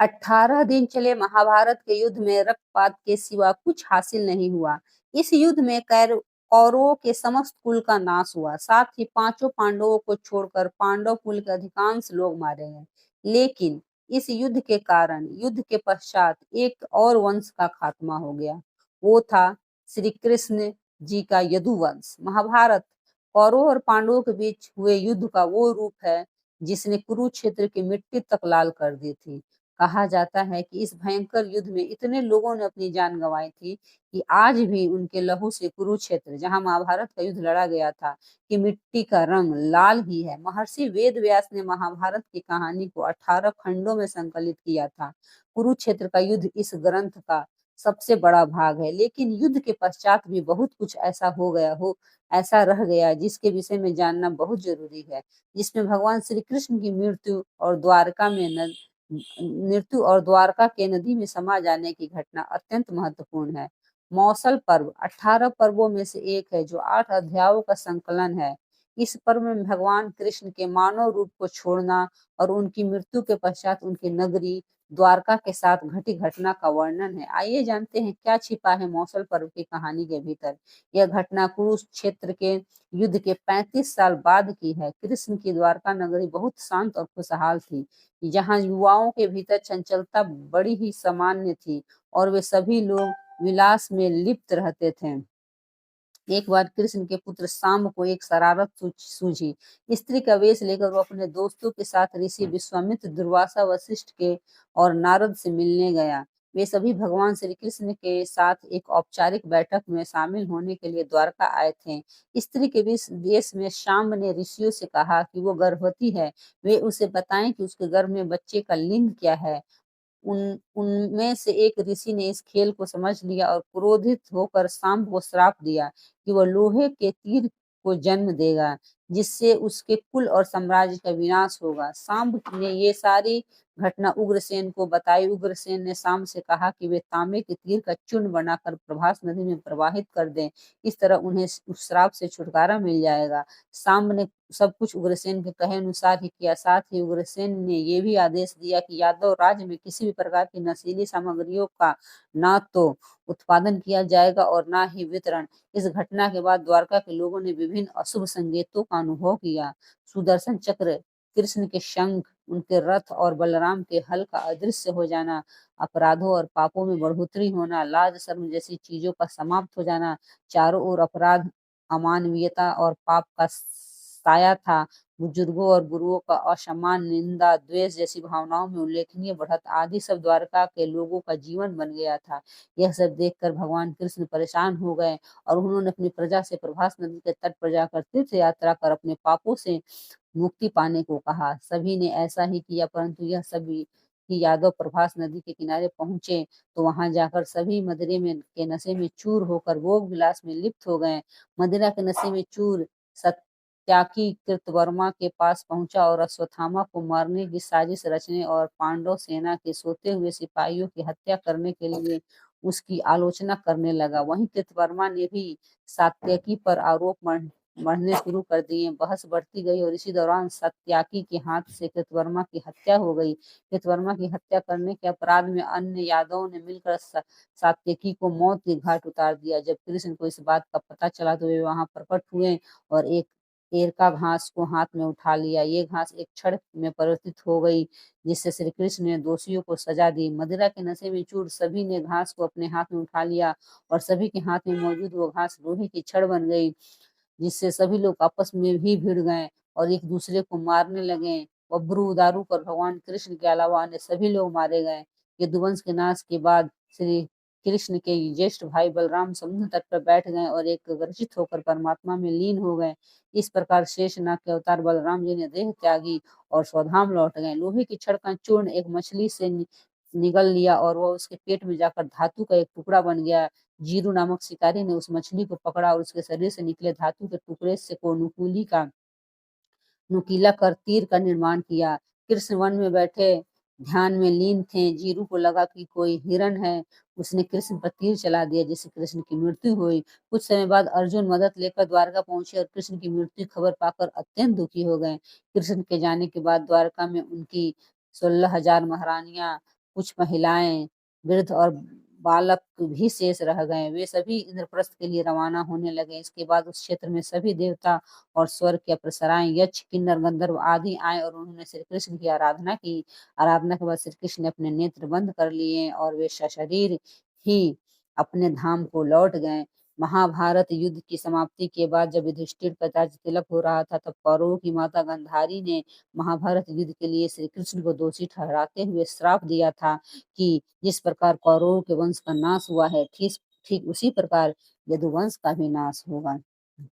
18 दिन चले महाभारत के युद्ध में रक्तपात के सिवा कुछ हासिल नहीं हुआ। इस युद्ध में कौरवों के समस्त कुल का नाश हुआ, साथ ही पांचों पांडवों को छोड़कर पांडव कुल के अधिकांश लोग मारे गए। लेकिन इस युद्ध के कारण युद्ध के पश्चात एक और वंश का खात्मा हो गया। वो था श्री कृष्ण जी का यदुवंश। महाभारत कौरवों और पांडवों के बीच हुए युद्ध का वो रूप है जिसने कुरुक्षेत्र की मिट्टी तक लाल कर दी थी। कहा जाता है कि इस भयंकर युद्ध में इतने लोगों ने अपनी जान गंवाई थी कि आज भी उनके लहू से कुरुक्षेत्र, जहां महाभारत का युद्ध लड़ा गया था, कि मिट्टी का रंग लाल ही है। महर्षि वेद व्यास ने महाभारत की कहानी को 18 खंडों में संकलित किया था। कुरुक्षेत्र का युद्ध इस ग्रंथ का सबसे बड़ा भाग है, लेकिन युद्ध के पश्चात भी बहुत कुछ ऐसा रह गया जिसके विषय में जानना बहुत जरूरी है, जिसमें भगवान श्री कृष्ण की मृत्यु और द्वारका के नदी में समा जाने की घटना अत्यंत महत्वपूर्ण है। मौसल पर्व 18 पर्वों में से एक है जो 8 अध्यायों का संकलन है। इस पर्व में भगवान कृष्ण के मानव रूप को छोड़ना और उनकी मृत्यु के पश्चात उनकी नगरी द्वारका के साथ घटी घटना का वर्णन है। आइए जानते हैं क्या छिपा है मौसल पर्व की कहानी के भीतर। यह घटना कुरुक्षेत्र के युद्ध के 35 साल बाद की है। कृष्ण की द्वारका नगरी बहुत शांत और खुशहाल थी, जहाँ युवाओं के भीतर चंचलता बड़ी ही सामान्य थी और वे सभी लोग विलास में लिप्त रहते थे। एक बार कृष्ण के पुत्र सांब को एक शरारत सूझी। स्त्री का वेश लेकर वो अपने दोस्तों के साथ ऋषि विश्वामित्र, दुर्वासा, वशिष्ठ के और नारद से मिलने गया। वे सभी भगवान श्री कृष्ण के साथ एक औपचारिक बैठक में शामिल होने के लिए द्वारका आए थे। स्त्री के वेश में शाम्ब ने ऋषियों से कहा कि वो गर्भवती है, वे उसे बताएं कि उसके गर्भ में बच्चे का लिंग क्या है। उनमें से एक ऋषि ने इस खेल को समझ लिया और क्रोधित होकर सांब को श्राप दिया कि वह लोहे के तीर को जन्म देगा, जिससे उसके कुल और साम्राज्य का विनाश होगा। सांब ने ये सारी घटना उग्रसेन को बताई। उग्रसेन ने सांब से कहा कि वे तांबे के तीर का चूर्ण बनाकर प्रभास नदी में प्रवाहित कर दें, इस तरह उन्हें उस श्राप से छुटकारा मिल जाएगा। सांब ने सब कुछ उग्रसेन के कहे अनुसार ही किया। साथ ही उग्रसेन ने यह भी आदेश दिया कि यादव राज्य में किसी भी प्रकार की नशीली सामग्रियों का ना तो उत्पादन किया जाएगा और ना ही वितरण। इस घटना के बाद द्वारका के लोगों ने विभिन्न अशुभ संकेतों का अनुभव किया। सुदर्शन चक्र, कृष्ण के शंख, उनके रथ और बलराम के हल का अदृश्य हो जाना, अपराधों और पापों में बढ़ोतरी होना, लाज शर्म जैसी चीजों का समाप्त हो जाना, चारों ओर अपराध, अमानवीयता और पाप का साया था। बुजुर्गों और गुरुओं का असम्मान, निंदा, द्वेष जैसी भावनाओं में उल्लेखनीय बढ़त आदि सब द्वारका के लोगों का जीवन बन गया था। यह सब देखकर भगवान कृष्ण परेशान हो गए और उन्होंने अपनी प्रजा से प्रभास नदी के तट पर जाकर तीर्थ यात्रा कर अपने पापों से मुक्ति पाने को कहा। सभी ने ऐसा ही किया, परंतु यह सभी कि यादव प्रभास नदी के किनारे पहुंचे तो वहां जाकर सभी मदिरे में के नशे में चूर होकर भोग विलास में लिप्त हो गए। मदिरा के नशे में चूर सत्याकी कृतवर्मा के पास पहुंचा और अश्वत्थामा को मारने की साजिश रचने और पांडव सेना के सोते हुए सिपाहियों की हत्या करने के लिए उसकी आलोचना करने लगा। वहीं कृतवर्मा ने भी सात्यकी पर आरोप मढ़ने शुरू कर दिए। बहस बढ़ती गई और इसी दौरान सत्याकी के हाथ से कृतवर्मा की हत्या हो गई। कृतवर्मा की हत्या करने के अपराध में अन्य यादवों ने मिलकर सात्यकी को मौत के घाट उतार दिया। जब कृष्ण को इस बात का पता चला तो वे वहां प्रकट हुए और एक एरका घास को हाथ में उठा लिया। ये घास एक छड़ में परिवर्तित हो गई, जिससे श्री कृष्ण ने दोषियों को सजा दी। मदिरा के नशे में चूर सभी ने घास को अपने हाथ में उठा लिया और सभी के हाथ में मौजूद वो घास लोहे की छड़ बन गई, जिससे सभी लोग आपस में भी भिड़ गए और एक दूसरे को मारने लगे। बब्रू उदारू कर भगवान कृष्ण के अलावा अन्य सभी लोग मारे गए। यदुवंश के नाश के बाद श्री कृष्ण के ज्येष्ठ भाई बलराम समुद्र तट पर बैठ गए और एक ग्रसित होकर परमात्मा में लीन हो गए। इस प्रकार शेषनाग के अवतार बलराम जी ने देह त्यागी और स्वधाम लौट गए। लोहे की छड़ का चूर्ण एक मछली से निगल लिया और वह उसके पेट में जाकर धातु का एक टुकड़ा बन गया। जीरू नामक शिकारी ने उस मछली को पकड़ा और उसके शरीर से निकले धातु के टुकड़े से को नुकीला कर तीर का निर्माण किया। कृष्ण वन में बैठे ध्यान में लीन थे। जीरू को लगा कि कोई हिरण है, उसने कृष्ण पर तीर चला दिया, जिससे कृष्ण की मृत्यु हुई। कुछ समय बाद अर्जुन मदद लेकर द्वारका पहुंचे और कृष्ण की मृत्यु खबर पाकर अत्यंत दुखी हो गए। कृष्ण के जाने के बाद द्वारका में उनकी 16,000 महारानियां कुछ महिलाएं, वृद्ध और बालक भी शेष रह गए। वे सभी इंद्रप्रस्थ के लिए रवाना होने लगे। इसके बाद उस क्षेत्र में सभी देवता और स्वर्ग के अप्सराएं, यक्ष, किन्नर, गंधर्व आदि आए और उन्होंने श्री कृष्ण की आराधना की। आराधना के बाद श्री कृष्ण ने अपने नेत्र बंद कर लिए और वे सशरीर ही अपने धाम को लौट गए। महाभारत युद्ध की समाप्ति के बाद जब युधिष्ठिर का राज्य तिलक हो रहा था, तब कौरवों की माता गांधारी ने महाभारत युद्ध के लिए श्री कृष्ण को दोषी ठहराते हुए श्राप दिया था कि जिस प्रकार कौरवों के वंश का नाश हुआ है, ठीक ठीक उसी प्रकार यदुवंश का भी नाश होगा।